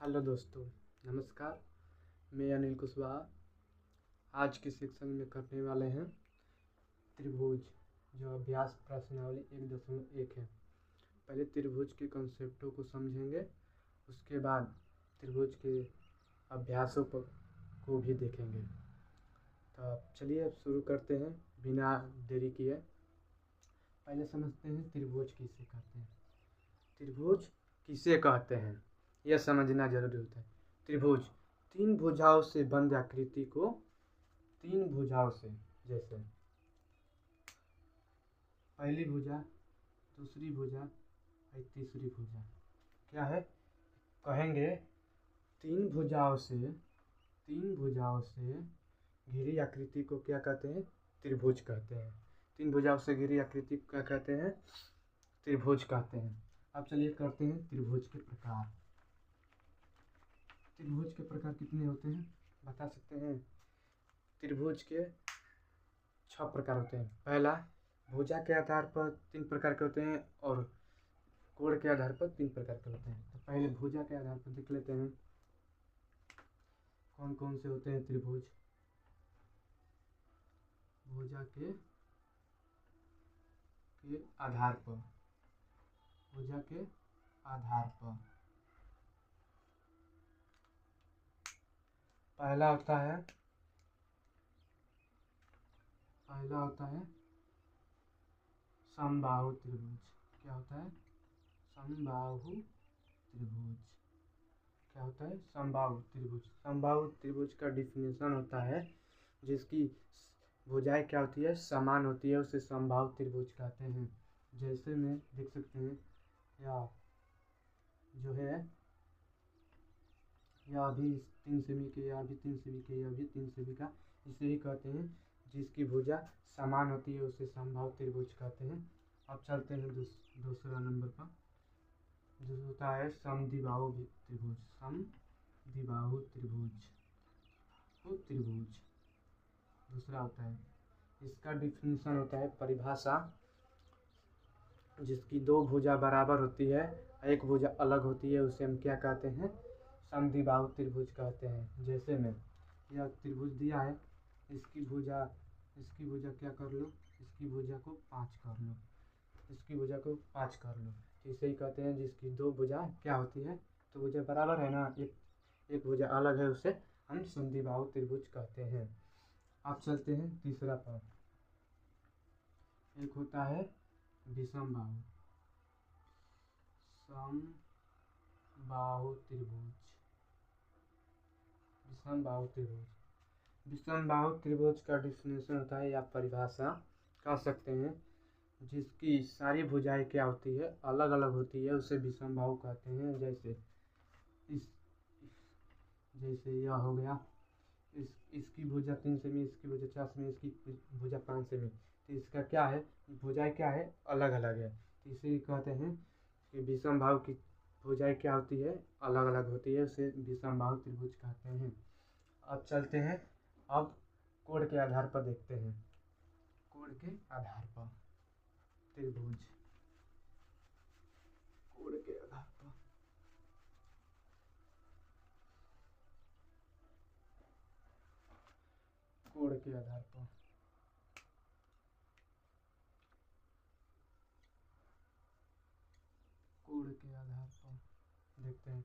Hello दोस्तों, नमस्कार। मैं अनिल कुशवाहा। आज के सेक्शन में करने वाले हैं त्रिभुज, जो अभ्यास प्रश्नावली 1.1 है। पहले त्रिभुज के कंसेप्टों को समझेंगे, उसके बाद त्रिभुज के अभ्यासों को भी देखेंगे। तो चलिए अब शुरू करते हैं बिना देरी किए। पहले समझते हैं त्रिभुज किसे कहते हैं। त्रिभुज किसे कहते हैं यह समझना जरूरी होता है। त्रिभुज तीन भुजाओं से बंद आकृति को, तीन भुजाओं से, जैसे पहली भुजा, दूसरी भुजा और तीसरी भुजा, क्या है कहेंगे, तीन भुजाओं से घिरी आकृति को क्या कहते हैं, त्रिभुज कहते हैं। तीन भुजाओं से घिरी आकृति को क्या कहते हैं, त्रिभुज कहते हैं। अब चलिए करते हैं त्रिभुज के प्रकार। त्रिभुज के प्रकार कितने होते हैं बता सकते हैं। त्रिभुज के 6 प्रकार होते हैं। पहला, भुजा के आधार पर 3 प्रकार के होते हैं और कोण के आधार पर 3 प्रकार के होते हैं। तो पहले भुजा के आधार पर देख लेते हैं कौन कौन से होते हैं त्रिभुज। भुजा के आधार पर, भुजा के आधार पर पहला होता है समबाहु त्रिभुज। क्या होता है समबाहु त्रिभुज? क्या होता है समबाहु त्रिभुज? समबाहु त्रिभुज का डिफिनेशन होता है जिसकी भुजाएं क्या होती है, समान होती है, उसे समबाहु त्रिभुज कहते हैं। जैसे में देख सकते हैं, या जो है या भी 3 सेमी के, या भी 3 सेमी के, या भी 3 सेमी का, इसे ही कहते हैं जिसकी भुजा समान होती है, उसे समबाहु त्रिभुज कहते हैं। अब चलते हैं दूसरा नंबर पर, जो होता है समद्विबाहु त्रिभुज। समद्विबाहु त्रिभुज दूसरा होता है। इसका डिफिनीशन होता है, परिभाषा, जिसकी दो भुजा बराबर होती है, एक भुजा अलग होती है, उसे हम क्या कहते हैं, समद्विबाहु त्रिभुज कहते हैं। जैसे में यह त्रिभुज दिया है, इसकी भुजा क्या कर लो, इसकी भुजा को 5 कर लो, इसकी भुजा को 5 कर लो। इसे ही कहते हैं जिसकी दो भुजा क्या होती है, तो भुजा बराबर है ना, एक भुजा अलग है, उसे हम समद्विबाहु त्रिभुज कहते हैं। अब चलते हैं तीसरा पर। एक होता है विषमबाहु त्रिभुज। विषमबाहु त्रिभुज का डिफिनेशन होता है, या परिभाषा कह सकते हैं, जिसकी सारी भुजाएं क्या होती है, अलग अलग होती है, उसे विषमबाहु कहते हैं। जैसे यह हो गया, इसकी भुजा 3 सेमी, इसकी भुजा 4 सेमी, इसकी भुजा 5 सेमी, तो इसका क्या है, भुजाएं क्या है, अलग अलग है, तो इसे कहते हैं कि विषमबाहु की भुजाएं क्या होती है, अलग अलग होती है, उसे विषमबाहु त्रिभुज कहते हैं। अब चलते हैं, अब कोण के आधार पर देखते हैं। कोण के आधार पर त्रिभुज, कोण के आधार पर, कोण के आधार पर, कोण के आधार पर देखते हैं।